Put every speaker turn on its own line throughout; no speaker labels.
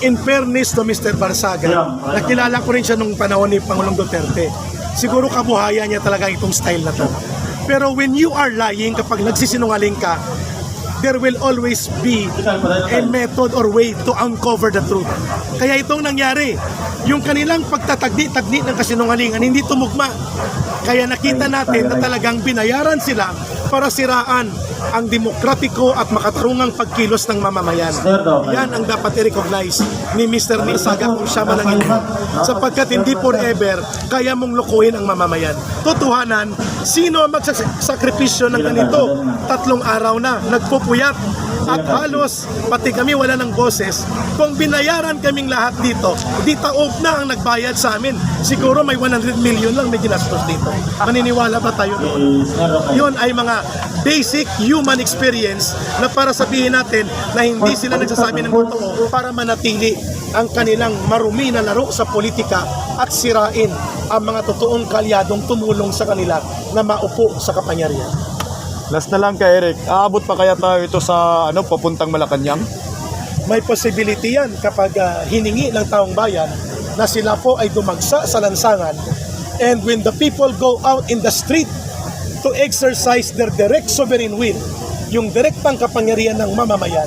In fairness to Mr. Barsaga, nakilala ko rin siya nung panahon ni Pangulong Duterte. Siguro kabuhayan niya talaga itong style na to. Pero when you are lying, kapag nagsisinungaling ka, there will always be a method or way to uncover the truth. Kaya itong nangyari, yung kanilang pagtatagdi-tagdi ng kasinungalingan, hindi tumugma. Kaya nakita natin na talagang binayaran sila para siraan ang demokratiko at makatarungang pagkilos ng mamamayan. Yan ang dapat i-recognize ni Mr. Barsaga kung siya man ang ito. Sapagkat hindi forever kaya mong lukuhin ang mamamayan. Totohanan, sino ang magsasakripisyo ng ganito? 3 araw na, nagpupuyat. At halos, pati kami wala ng boses. Kung binayaran kaming lahat dito, di taob na ang nagbayad sa amin. Siguro may 100 million lang may ginastos dito. Maniniwala ba tayo doon? Yun ay mga basic human experience na para sabihin natin na hindi sila nagsasabi ng totoo para manatili ang kanilang marumi na laro sa politika at sirain ang mga totoong kalyadong tumulong sa kanila na maupo sa kapangyarihan.
Last na lang kay Eric, aabot pa kaya tayo ito sa papuntang Malacanang?
May possibility yan kapag hiningi ng taong bayan na sila po ay dumagsa sa lansangan, and when the people go out in the street to exercise their direct sovereign will, yung direktang kapangyarihan ng mamamayan,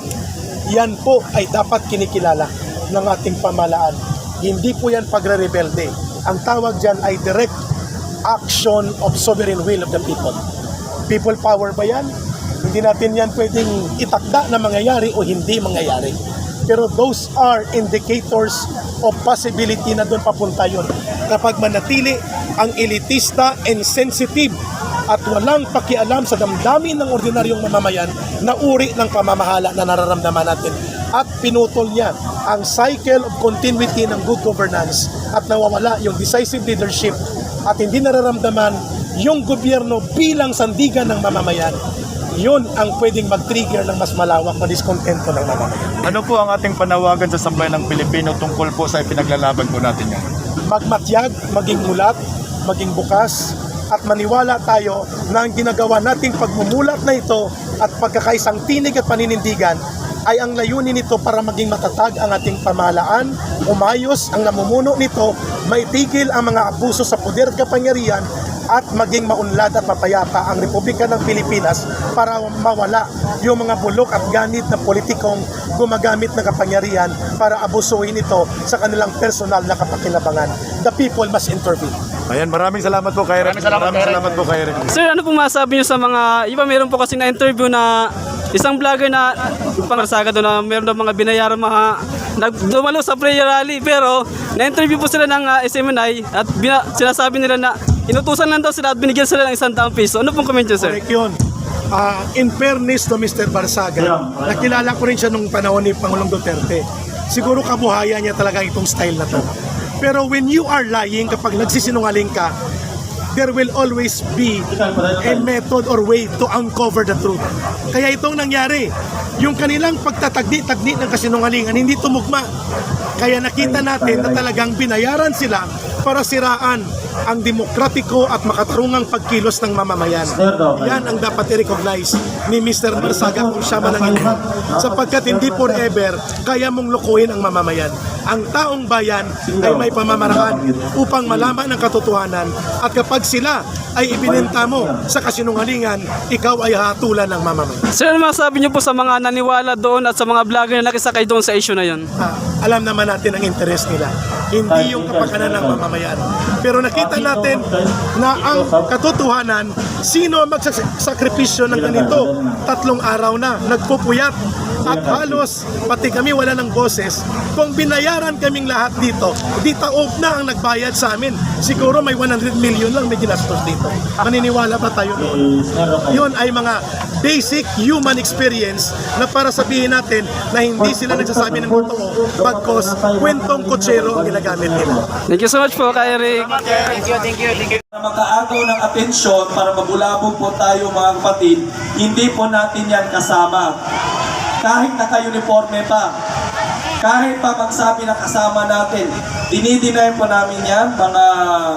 yan po ay dapat kinikilala ng ating pamahalaan. Hindi po yan pagre-rebelde. Ang tawag dyan ay direct action of sovereign will of the people. People power ba yan? Hindi natin yan pwedeng itakda na mangyayari o hindi mangyayari. Pero those are indicators of possibility na doon papunta yun. Kapag manatili ang elitista and sensitive at walang pakialam sa damdamin ng ordinaryong mamamayan na uri ng pamamahala na nararamdaman natin. At pinutol niya ang cycle of continuity ng good governance at nawawala yung decisive leadership at hindi nararamdaman yung gobyerno bilang sandigan ng mamamayan. Yun ang pwedeng mag-trigger ng mas malawak na diskontento ng mamamayan.
Ano po ang ating panawagan sa sambayan ng Pilipino tungkol po sa ipinaglalaban po natin yan?
Magmatyag, maging mulat, maging bukas, at maniwala tayo na ang ginagawa nating pagmumulat na ito at pagkakaisang tinig at paninindigan ay ang layunin nito para maging matatag ang ating pamahalaan, umayos ang namumuno nito, maitigil ang mga abuso sa poder at kapangyarihan, at maging maunlad at mapayapa ang Republika ng Pilipinas para mawala yung mga bulok at ganit na politikong gumagamit ng kapangyarihan para abusuhin ito sa kanilang personal na kapakinabangan. The people must intervene.
Ayan, maraming salamat po kay Eric. Maraming salamat po kay Eric.
Sir, ano po masabi niyo sa mga, iba meron po kasi na-interview na isang vlogger na Barsaga doon na meron daw mga binayaran mga dumalo sa prayer rally, pero na-interview po sila ng SMNI at sinasabi nila na inutusan lang daw sila at binigyan sila ng 100 piso. Ano pong comment niyo, sir?
Correct yun. In fairness to Mr. Barsaga, nakilala ko rin siya nung panahon ni Pangulong Duterte. Siguro kabuhayan niya talaga itong style na to. Pero when you are lying, kapag nagsisinungaling ka, there will always be a method or way to uncover the truth. Kaya itong nangyari, yung kanilang pagtatagdi-tagdi ng kasinungalingan, hindi tumugma. Kaya nakita natin na talagang binayaran sila para siraan ang demokratiko at makatarungang pagkilos ng mamamayan. Yan ang dapat i-recognize ni Mr. Barsaga kung siya man ang ito. Sapagkat hindi forever kaya mong lukuhin ang mamamayan. Ang taong bayan ay may pamamaraan upang malaman ang katotohanan, at kapag sila ay ibinenta mo sa kasinungalingan, ikaw ay hatulan ng mamamayan.
Sir, ano masabi niyo po sa mga naniwala doon at sa mga vlogger na nakisakay doon sa issue na yun?
Alam naman natin ang interest nila, hindi yung kapakanan ng mamamayan. Pero nakita natin na ang katotohanan, sino ang magsasakripisyo ng ganito? 3 araw na, nagpupuyat. At halos, pati kami wala ng boses. Kung binayaran kaming lahat dito, di taob na ang nagbayad sa amin. Siguro may 100 million lang may ginastos dito. Maniniwala ba tayo doon? Yun ay mga basic human experience na para sabihin natin na hindi sila nagsasabi ng totoo, bagkos kwentong kutsero ang ginagamit nila.
Thank you so much po, kay Eric.
Thank you. Makaagaw ng atensyon para mabulabog po tayo mga kapatid, hindi po natin yan kasama. Kahit naka-uniforme pa, kahit pa magsabi na kasama natin, dinidinay po namin yan, mga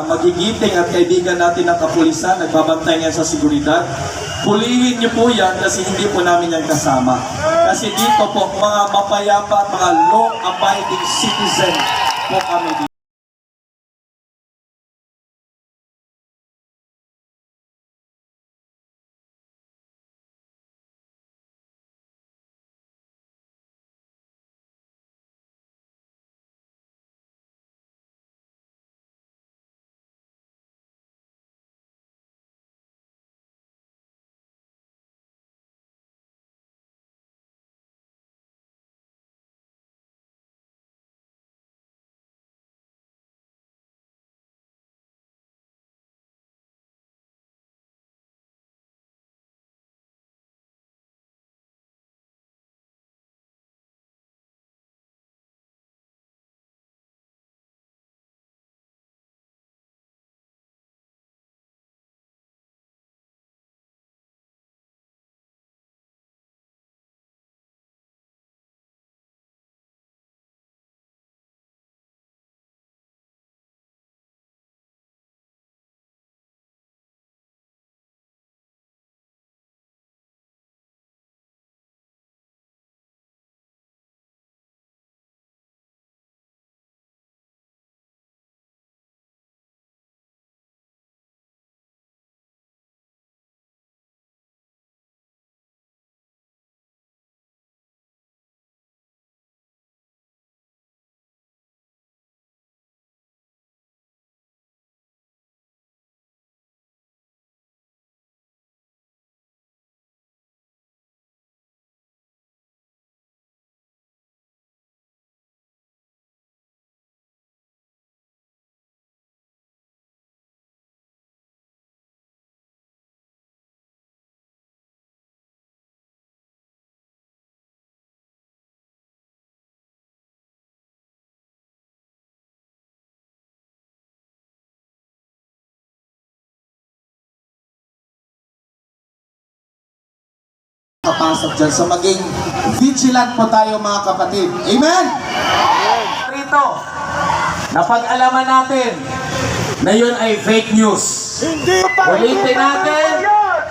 magigiting at kaibigan natin ng kapulisan, nagbabantay yan sa seguridad. Hulihin niyo po yan kasi hindi po namin yan kasama. Kasi dito po, mga mapayapa at mga law-abiding citizen po kami dito.
Papasok dyan. So maging vigilant po tayo mga kapatid. Amen? Rito, napag-alaman natin na yun ay fake news. Ulitin natin.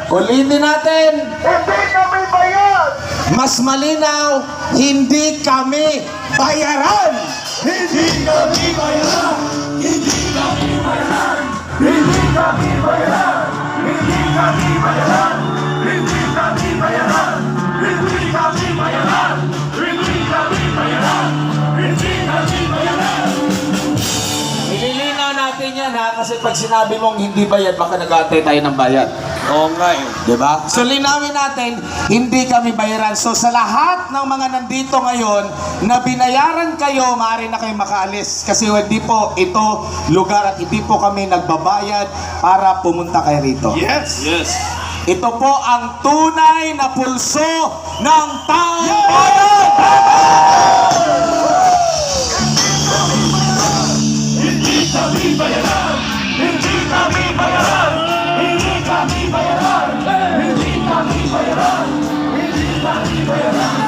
Ulitin natin.
Hindi kami bayad!
Mas malinaw, hindi kami bayaran.
Hindi kami bayaran! Hindi kami bayaran! Hindi kami bayaran! Hindi kami bayaran! Hindi kami bayaran! Hindi kami bayaran! Hindi kami bayaran! Hindi kami bayaran!
Ililinaw natin yan ha, kasi pag sinabi mong hindi bayad, baka nag-aantay tayo ng bayad.
Oo nga eh.
Diba? So linawin natin, hindi kami bayaran. So sa lahat ng mga nandito ngayon na binayaran kayo, maaari na kayo makaalis. Kasi hindi po ito lugar at hindi po kami nagbabayad para pumunta kayo rito.
Yes! Yes!
Ito po ang tunay na pulso ng taong bayan!
Hindi kami bayaran! Hindi kami bayaran! Hindi kami bayaran! Hindi kami bayaran! Hindi kami bayaran!